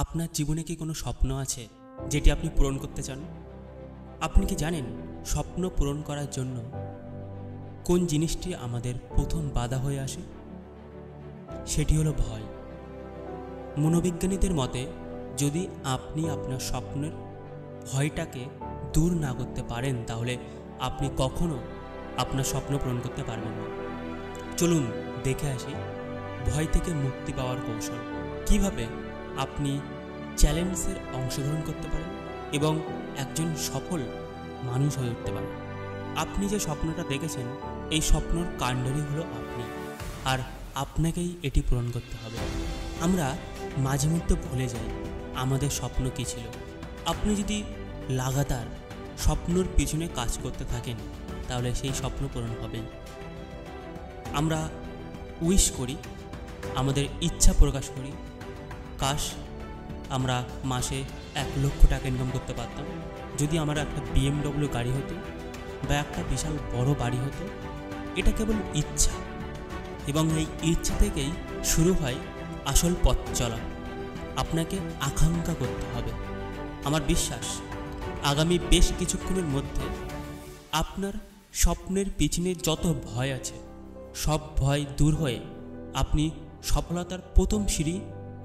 আপনার জীবনে কি কোনো স্বপ্ন আছে যেটি আপনি পূরণ করতে চান? আপনি কি জানেন স্বপ্ন পূরণ করার জন্য কোন জিনিসটি আমাদের প্রথম বাধা হয়ে আসে? সেটি হলো ভয়। মনোবিজ্ঞানীদের মতে যদি আপনি আপনার স্বপ্নের ভয়টাকে দূর না করতে পারেন তাহলে আপনি কখনো আপনার স্বপ্ন পূরণ করতে পারবেন না। চলুন দেখে আসি ভয় থেকে মুক্তি পাওয়ার কৌশল। কিভাবে আপনি চ্যালেঞ্জের অংশগ্রহণ করতে পারেন এবং একজন সফল মানুষ হয়ে উঠতে পারেন। আপনি যে স্বপ্নটা দেখেছেন এই স্বপ্নর কাণ্ডারি হলো আপনি, আর আপনাকেই এটি পূরণ করতে হবে। আমরা মাঝে মধ্যে ভুলে যাই আমাদের স্বপ্ন কী ছিল। আপনি যদি লাগাতার স্বপ্নর পিছনে কাজ করতে থাকেন তাহলে সেই স্বপ্ন পূরণ হবেই। আমরা উইশ করি, আমাদের ইচ্ছা প্রকাশ করি, কাশ আমরা মাসে 1 লক্ষ টাকা ইনকাম করতে পারতাম, যদি আমার একটা BMW গাড়ি হতো বা একটা বিশাল বড় বাড়ি হতো। এটা কেবল ইচ্ছা, এবং এই ইচ্ছা থেকেই শুরু হয় আসল পথ চলা। আপনাকে আকাঙ্ক্ষা করতে হবে। আমার বিশ্বাস আগামী বেশ কিছুক্ষণের মধ্যে আপনার স্বপ্নের পিছনে যত ভয় আছে সব ভয় দূর হয়ে আপনি সফলতার প্রথম সিঁড়ি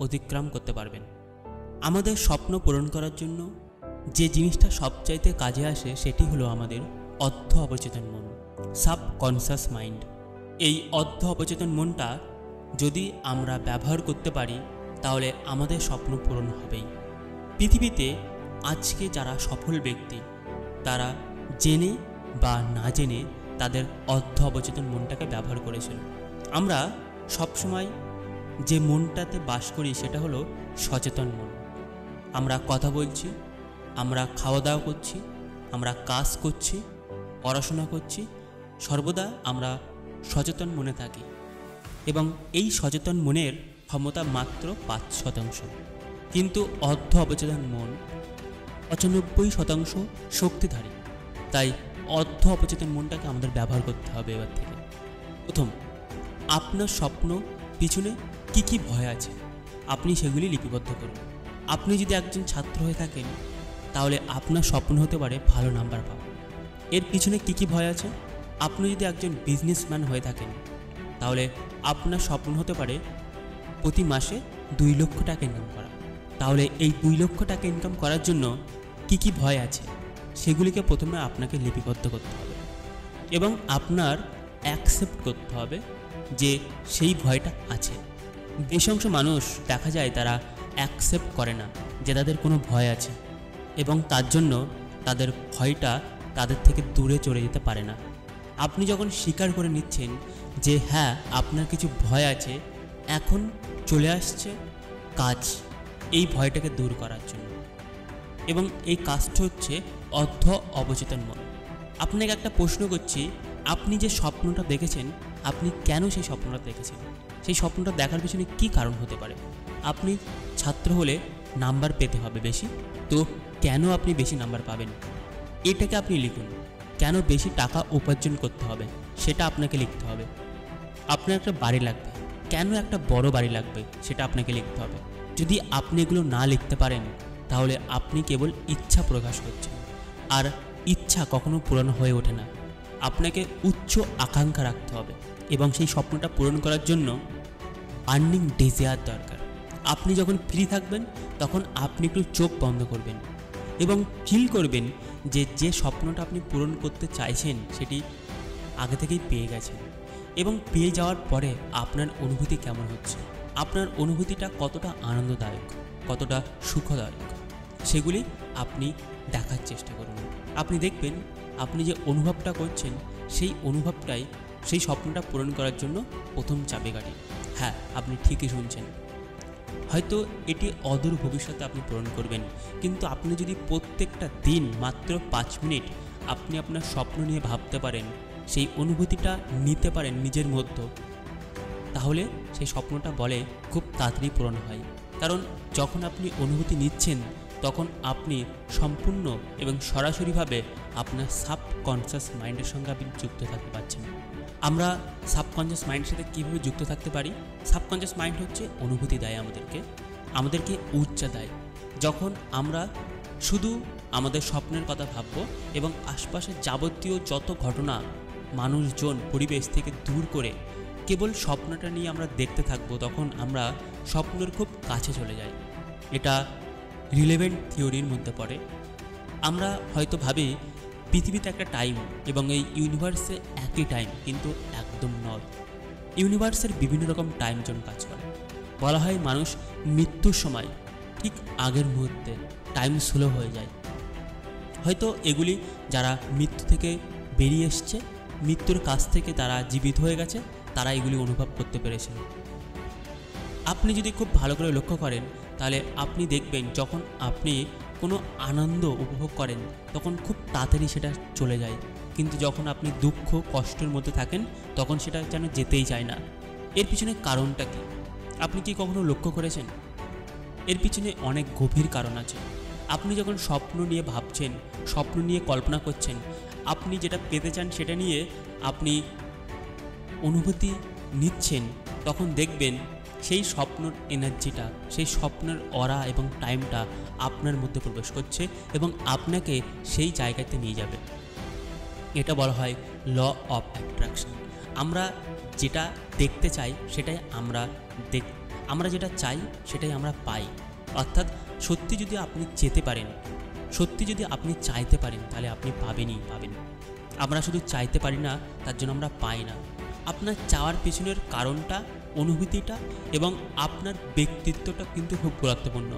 অতিক্রম করতে পারবেন। আমাদের স্বপ্ন পূরণ করার জন্য যে জিনিসটা সবচাইতে কাজে আসে সেটি হলো আমাদের অর্ধ অবচেতন মন, সাবকনসিয়াস মাইন্ড। এই অর্ধ অবচেতন মনটা যদি আমরা ব্যবহার করতে পারি তাহলে আমাদের স্বপ্ন পূরণ হবেই। পৃথিবীতে আজকে যারা সফল ব্যক্তি তারা জেনে বা না জেনে তাদের অর্ধ অবচেতন মনটাকে ব্যবহার করেছিল। আমরা সবসময় যে মনটাতে বাস করি সেটা হলো সচেতন মন। আমরা কথা বলছি, আমরা খাওয়া দাওয়া করছি, আমরা কাজ করছি, পড়াশোনা করছি, সর্বদা আমরা সচেতন মনে থাকি, এবং এই সচেতন মনের ক্ষমতা মাত্র 5%। কিন্তু অর্ধ অবচেতন মন 95% শক্তিধারী। তাই অর্ধ অবচেতন মনটাকে আমাদের ব্যবহার করতে হবে এবার থেকে। প্রথম, আপনার স্বপ্ন পিছনে কি ভয় আছে আপনি সেগুলি লিপিবদ্ধ করুন। আপনি যদি একজন ছাত্র হয়ে থাকেন তাহলে আপনার স্বপ্ন হতে পারে ভালো নাম্বার পাওয়া। এর পিছনে কি ভয় আছে? আপনি যদি একজন বিজনেসম্যান হয়ে থাকেন তাহলে আপনার স্বপ্ন হতে পারে প্রতি মাসে 2 লক্ষ টাকা ইনকাম করা। তাহলে এই 2 লক্ষ টাকা ইনকাম করার জন্য কি ভয় আছে সেগুলিকে প্রথমে আপনাকে লিপিবদ্ধ করতে হবে, এবং আপনার অ্যাকসেপ্ট করতে হবে যে সেই ভয়টা আছে। বেশ অংশ মানুষ দেখা যায় তারা অ্যাকসেপ্ট করে না যে তাদের কোনো ভয় আছে, এবং তার জন্য তাদের ভয়টা তাদের থেকে দূরে চলে যেতে পারে না। আপনি যখন স্বীকার করে নিচ্ছেন যে হ্যাঁ আপনার কিছু ভয় আছে, এখন চলে আসছে কাজ এই ভয়টাকে দূর করার জন্য, এবং এই কাজটা হচ্ছে অর্ধ অবচেতন মন। আপনাকে একটা প্রশ্ন করছি, আপনি যে স্বপ্নটা দেখেছেন আপনি কেন সেই স্বপ্নটা দেখেছেন? সেই স্বপ্নটা দেখার পিছনে কী কারণ হতে পারে? আপনি ছাত্র হলে নাম্বার পেতে হবে বেশি, তো কেন আপনি বেশি নাম্বার পাবেন এটাকে আপনি লিখুন। কেন বেশি টাকা উপার্জন করতে হবে সেটা আপনাকে লিখতে হবে। আপনার একটা বাড়ি লাগবে, কেন একটা বড় বাড়ি লাগবে সেটা আপনাকে লিখতে হবে। যদি আপনি এগুলো না লিখতে পারেন তাহলে আপনি কেবল ইচ্ছা প্রকাশ করছেন, আর ইচ্ছা কখনো পূরণ হয়ে ওঠে না। আপনাকে উচ্চ আকাঙ্ক্ষা রাখতে হবে, এবং সেই স্বপ্নটা পূরণ করার জন্য আর্নিং ডিজায়ার দরকার। আপনি যখন ফ্রি থাকবেন তখন আপনি একটু চোখ বন্ধ করবেন এবং ফিল করবেন যে স্বপ্নটা আপনি পূরণ করতে চাইছেন সেটি আগে থেকেই পেয়ে গেছেন, এবং পেয়ে যাওয়ার পরে আপনার অনুভূতি কেমন হচ্ছে, আপনার অনুভূতিটা কতটা আনন্দদায়ক, কতটা সুখদায়ক, সেগুলি আপনি দেখার চেষ্টা করুন। আপনি দেখবেন আপনি যে অনুভবটা করছেন সেই অনুভবটাই সেই স্বপ্নটা পূরণ করার জন্য প্রথম চাবিকাঠি। হ্যাঁ, আপনি ঠিকই শুনছেন। হয়তো এটি অদূর ভবিষ্যতে আপনি পূরণ করবেন, কিন্তু আপনি যদি প্রত্যেকটা দিন মাত্র 5 মিনিট আপনি আপনার স্বপ্ন নিয়ে ভাবতে পারেন, সেই অনুভূতিটা নিতে পারেন নিজের মধ্যে, তাহলে সেই স্বপ্নটা বলে খুব তাড়াতাড়ি পূরণ হয়। কারণ যখন আপনি অনুভূতি নিচ্ছেন তখন আপনি সম্পূর্ণ এবং সরাসরিভাবে আপনার সাবকনসিয়াস মাইন্ডের সঙ্গে আপনি যুক্ত থাকতে পারছেন। আমরা সাবকনসিয়াস মাইন্ডের সাথে কীভাবে যুক্ত থাকতে পারি? সাবকনসিয়াস মাইন্ড হচ্ছে অনুভূতি দেয় আমাদেরকে, আমাদেরকে ঊর্জা দেয়। যখন আমরা শুধু আমাদের স্বপ্নের কথা ভাবব এবং আশপাশের যাবতীয় যত ঘটনা, মানুষজন, পরিবেশ থেকে দূর করে কেবল স্বপ্নটা নিয়ে আমরা দেখতে থাকবো, তখন আমরা স্বপ্নের খুব কাছে চলে যাই। এটা রিলেভেন্ট থিওরির মধ্যে পড়ে। আমরা হয়তো ভাবি পৃথিবীতে একটা টাইম এবং এই ইউনিভার্সে একই টাইম, কিন্তু একদম নয়। ইউনিভার্সের বিভিন্ন রকম টাইম জোন কাজ করে। বলা হয় মানুষ মৃত্যুর সময় ঠিক আগের মুহূর্তে টাইম স্লো হয়ে যায়। হয়তো এগুলি যারা মৃত্যু থেকে বেরিয়ে এসছে, মৃত্যুর কাছ থেকে তারা জীবিত হয়ে গেছে, তারা এগুলি অনুভব করতে পেরেছিল। আপনি যদি খুব ভালো করে লক্ষ্য করেন তাহলে আপনি দেখবেন যখন আপনি কোনো আনন্দ উপভোগ করেন তখন খুব তাড়াতাড়ি সেটা চলে যায়, কিন্তু যখন আপনি দুঃখ কষ্টের মধ্যে থাকেন তখন সেটা যেন যেতেই চায় না। এর পিছনে কারণটা কি আপনি কি কখনো লক্ষ্য করেছেন? এর পিছনে অনেক গভীর কারণ আছে। আপনি যখন স্বপ্ন নিয়ে ভাবছেন, স্বপ্ন নিয়ে কল্পনা করছেন, আপনি যেটা পেতে চান সেটা নিয়ে আপনি অনুভূতি নিচ্ছেন, তখন দেখবেন সেই স্বপ্নের এনার্জিটা, সেই স্বপ্নের অরা এবং টাইমটা আপনার মধ্যে প্রবেশ করছে এবং আপনাকে সেই জায়গাতে নিয়ে যাবে। এটা বলা হয় ল অফ অ্যাট্রাকশন। আমরা যেটা দেখতে চাই সেটাই আমরা যেটা চাই সেটাই আমরা পাই। অর্থাৎ সত্যি যদি আপনি যেতে পারেন, সত্যি যদি আপনি চাইতে পারেন, তাহলে আপনি পাবেন। আমরা শুধু চাইতে পারি না, তার জন্য আমরা পাই না। আপনার চাওয়ার পেছনের কারণটা, অনুভূতিটা এবং আপনার ব্যক্তিত্বটা কিন্তু খুব গুরুত্বপূর্ণ।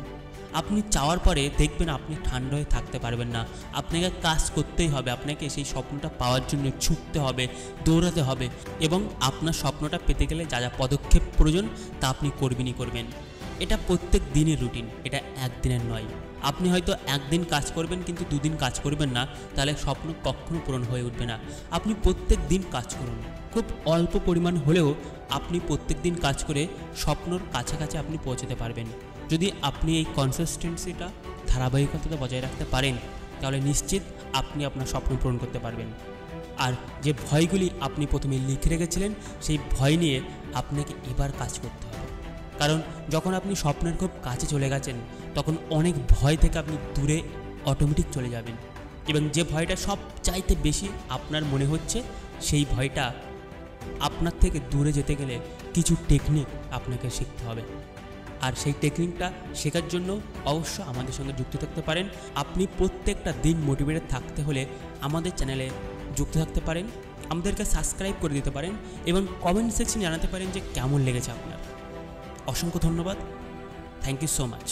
আপনি চাওয়ার পরে দেখবেন আপনি ঠান্ডা হয়ে থাকতে পারবেন না, আপনাকে কাজ করতেই হবে, আপনাকে সেই স্বপ্নটা পাওয়ার জন্য ছুটতে হবে, দৌড়াতে হবে এবং আপনার স্বপ্নটা পেতে গেলে যা যা পদক্ষেপ প্রয়োজন তা আপনি করবেন। এটা প্রত্যেক দিনের রুটিন, এটা একদিনের নয়। আপনি হয়তো একদিন কাজ করবেন কিন্তু দুদিন কাজ করবেন না, তাহলে স্বপ্ন কখনো পূরণ হয়ে উঠবে না। আপনি প্রত্যেক দিন কাজ করুন, খুব অল্প পরিমাণ হলেও আপনি প্রত্যেক দিন কাজ করে স্বপ্নর কাছাকাছি আপনি পৌঁছাতে পারবেন। যদি আপনি এই কনসিস্টেন্সিটা, ধারাবাহিকতাটা বজায় রাখতে পারেন, তাহলে নিশ্চিত আপনি আপনার স্বপ্ন পূরণ করতে পারবেন। আর যে ভয়গুলি আপনি প্রথমে লিখে রেখেছিলেন, সেই ভয় নিয়ে আপনাকে এবার কাজ করতে হবে। কারণ যখন আপনি স্বপ্নের খুব কাছে চলে গেছেন, তখন অনেক ভয় থেকে আপনি দূরে অটোমেটিক চলে যাবেন এবং যে ভয়টা সব চাইতে বেশি আপনার মনে হচ্ছে, সেই ভয়টা আপনার থেকে দূরে যেতে গেলে কিছু টেকনিক আপনাকে শিখতে হবে। আর সেই টেকনিকটা শেখার জন্য অবশ্য আমাদের সঙ্গে যুক্ত থাকতে পারেন। আপনি প্রত্যেকটা দিন মোটিভেটেড থাকতে হলে আমাদের চ্যানেলে যুক্ত থাকতে পারেন, আমাদেরকে সাবস্ক্রাইব করে দিতে পারেন এবং কমেন্ট সেকশনে জানাতে পারেন যে কেমন লেগেছে আপনার। অসংখ্য ধন্যবাদ। Thank you so much.